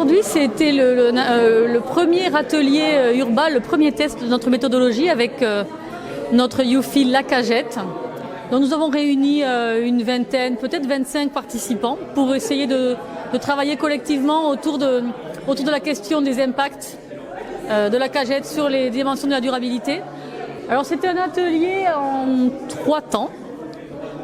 aujourd'hui, c'était le premier atelier Urbal, le premier test de notre méthodologie avec notre YouFeel La Cagette. Donc nous avons réuni une vingtaine, peut-être 25 participants pour essayer de travailler collectivement autour de la question des impacts de la cagette sur les dimensions de la durabilité. Alors c'était un atelier en 3 temps.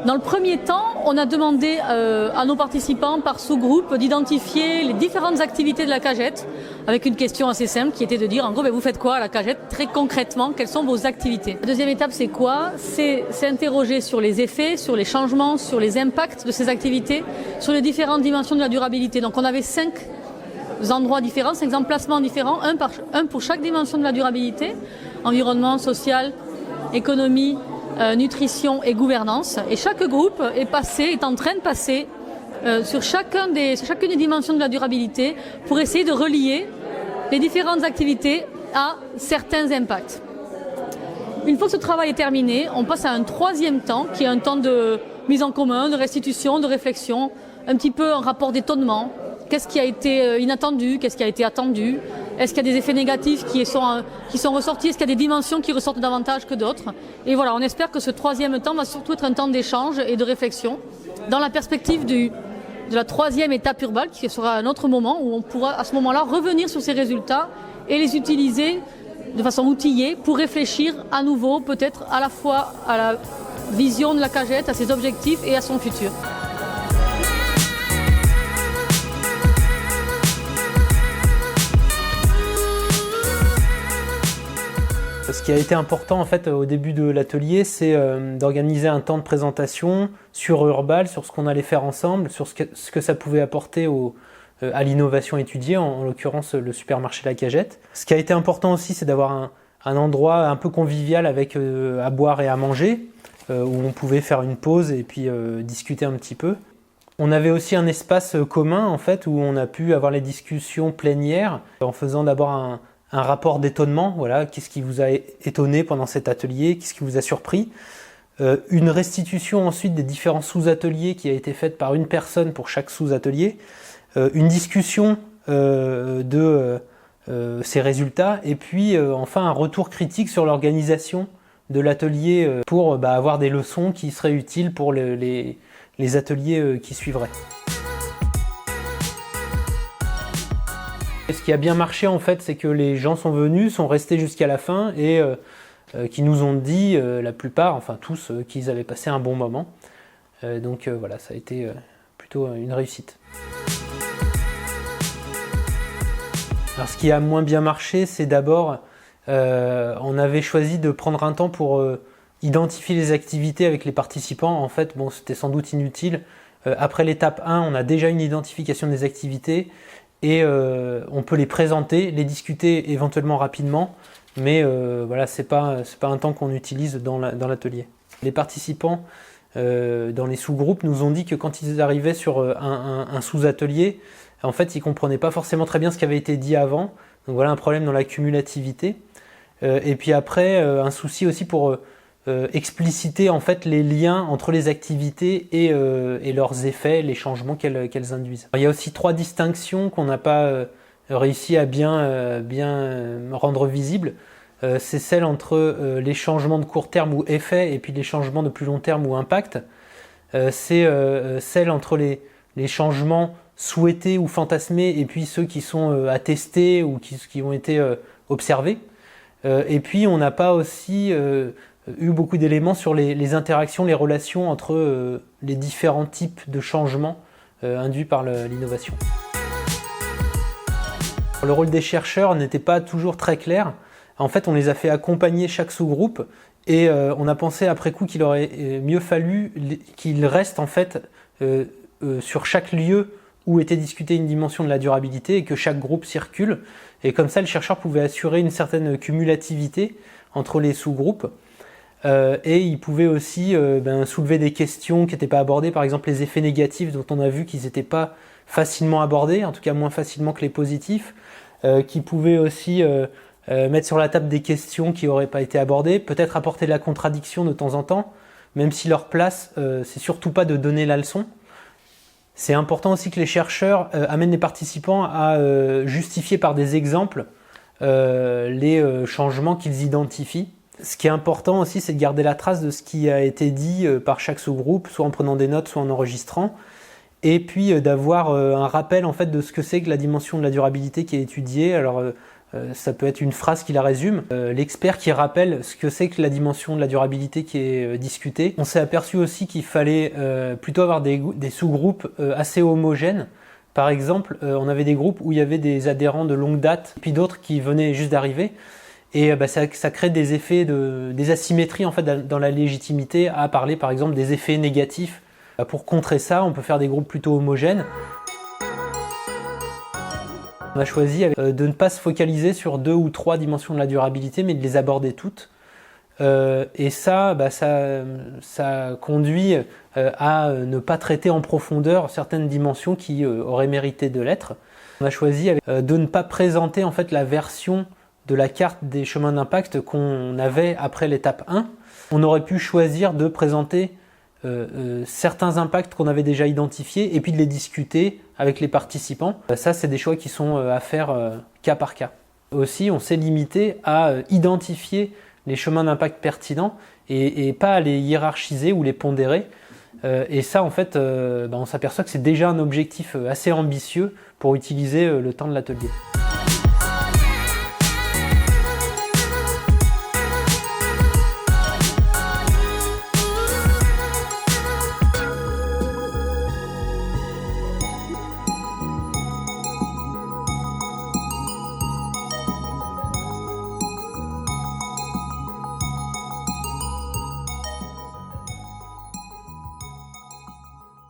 Dans le premier temps, on a demandé à nos participants par sous-groupe d'identifier les différentes activités de la cagette avec une question assez simple qui était de dire en gros vous faites quoi à la cagette très concrètement, quelles sont vos activités. La deuxième étape c'est quoi? C'est s'interroger sur les effets, sur les changements, sur les impacts de ces activités, sur les différentes dimensions de la durabilité. Donc on avait 5 endroits différents, 5 emplacements différents, un pour chaque dimension de la durabilité, environnement, social, économie, nutrition et gouvernance. Et chaque groupe est en train de passer sur chacune des dimensions de la durabilité pour essayer de relier les différentes activités à certains impacts. Une fois que ce travail est terminé, on passe à un 3e temps qui est un temps de mise en commun, de restitution, de réflexion, un petit peu un rapport d'étonnement. Qu'est-ce qui a été inattendu? Qu'est-ce qui a été attendu? Est-ce qu'il y a des effets négatifs qui sont ressortis? Est-ce qu'il y a des dimensions qui ressortent davantage que d'autres? Et voilà, on espère que ce 3e temps va surtout être un temps d'échange et de réflexion dans la perspective de la 3e étape Urbal, qui sera un autre moment où on pourra à ce moment-là revenir sur ces résultats et les utiliser de façon outillée pour réfléchir à nouveau peut-être à la fois à la vision de la cagette, à ses objectifs et à son futur. Ce qui a été important en fait au début de l'atelier, c'est d'organiser un temps de présentation sur Urbal, sur ce qu'on allait faire ensemble, sur ce que ça pouvait apporter à l'innovation étudiée, en l'occurrence le supermarché La Cagette. Ce qui a été important aussi, c'est d'avoir un endroit un peu convivial avec à boire et à manger, où on pouvait faire une pause et puis discuter un petit peu. On avait aussi un espace commun en fait, où on a pu avoir les discussions plénières en faisant d'abord un rapport d'étonnement, voilà, qu'est-ce qui vous a étonné pendant cet atelier, qu'est-ce qui vous a surpris. Une restitution ensuite des différents sous-ateliers qui a été faite par une personne pour chaque sous-atelier. Une discussion de ces résultats et puis enfin un retour critique sur l'organisation de l'atelier pour avoir des leçons qui seraient utiles pour les ateliers qui suivraient. Ce qui a bien marché en fait, c'est que les gens sont venus, sont restés jusqu'à la fin et qui nous ont dit, la plupart, enfin tous, qu'ils avaient passé un bon moment. Donc voilà, ça a été plutôt une réussite. Alors ce qui a moins bien marché, c'est d'abord, on avait choisi de prendre un temps pour identifier les activités avec les participants. En fait, bon, c'était sans doute inutile. Après l'étape 1, on a déjà une identification des activités. Et on peut les présenter, les discuter éventuellement rapidement, mais voilà, c'est pas un temps qu'on utilise dans l'atelier. Les participants dans les sous-groupes nous ont dit que quand ils arrivaient sur un sous-atelier, en fait, ils comprenaient pas forcément très bien ce qui avait été dit avant. Donc voilà un problème dans la cumulativité. Et puis après, un souci aussi pour expliciter en fait les liens entre les activités et leurs effets, les changements qu'elles induisent. Il y a aussi 3 distinctions qu'on n'a pas réussi à bien rendre visibles. C'est celle entre les changements de court terme ou effets et puis les changements de plus long terme ou impact. C'est celle entre les changements souhaités ou fantasmés et puis ceux qui sont attestés ou qui ont été observés. Et puis on n'a pas aussi eu beaucoup d'éléments sur les interactions, les relations entre les différents types de changements induits par l'innovation. Le rôle des chercheurs n'était pas toujours très clair. En fait, on les a fait accompagner chaque sous-groupe et on a pensé après coup qu'il aurait mieux fallu qu'ils restent en fait sur chaque lieu où était discutée une dimension de la durabilité et que chaque groupe circule. Et comme ça, le chercheur pouvait assurer une certaine cumulativité entre les sous-groupes. Et il pouvait aussi soulever des questions qui n'étaient pas abordées, par exemple les effets négatifs dont on a vu qu'ils n'étaient pas facilement abordés, en tout cas moins facilement que les positifs, qui pouvaient aussi mettre sur la table des questions qui n'auraient pas été abordées, peut-être apporter de la contradiction de temps en temps, même si leur place, c'est surtout pas de donner la leçon, C'est important aussi que les chercheurs amènent les participants à justifier par des exemples les changements qu'ils identifient. Ce qui est important aussi, c'est de garder la trace de ce qui a été dit par chaque sous-groupe, soit en prenant des notes, soit en enregistrant, et puis d'avoir un rappel en fait de ce que c'est que la dimension de la durabilité qui est étudiée. Alors ça peut être une phrase qui la résume, l'expert qui rappelle ce que c'est que la dimension de la durabilité qui est discutée. On s'est aperçu aussi qu'il fallait plutôt avoir des sous-groupes assez homogènes. Par exemple, on avait des groupes où il y avait des adhérents de longue date, puis d'autres qui venaient juste d'arriver. Et ça crée des effets, des asymétries en fait, dans la légitimité à parler par exemple des effets négatifs. Pour contrer ça, on peut faire des groupes plutôt homogènes. On a choisi de ne pas se focaliser sur 2 ou 3 dimensions de la durabilité, mais de les aborder toutes. Et ça conduit à ne pas traiter en profondeur certaines dimensions qui auraient mérité de l'être. On a choisi de ne pas présenter en fait la version de la carte des chemins d'impact qu'on avait après l'étape 1. On aurait pu choisir de présenter certains impacts qu'on avait déjà identifiés et puis de les discuter avec les participants. Ça, c'est des choix qui sont à faire cas par cas. Aussi, on s'est limité à identifier les chemins d'impact pertinents et pas à les hiérarchiser ou les pondérer. Et ça, en fait, on s'aperçoit que c'est déjà un objectif assez ambitieux pour utiliser le temps de l'atelier.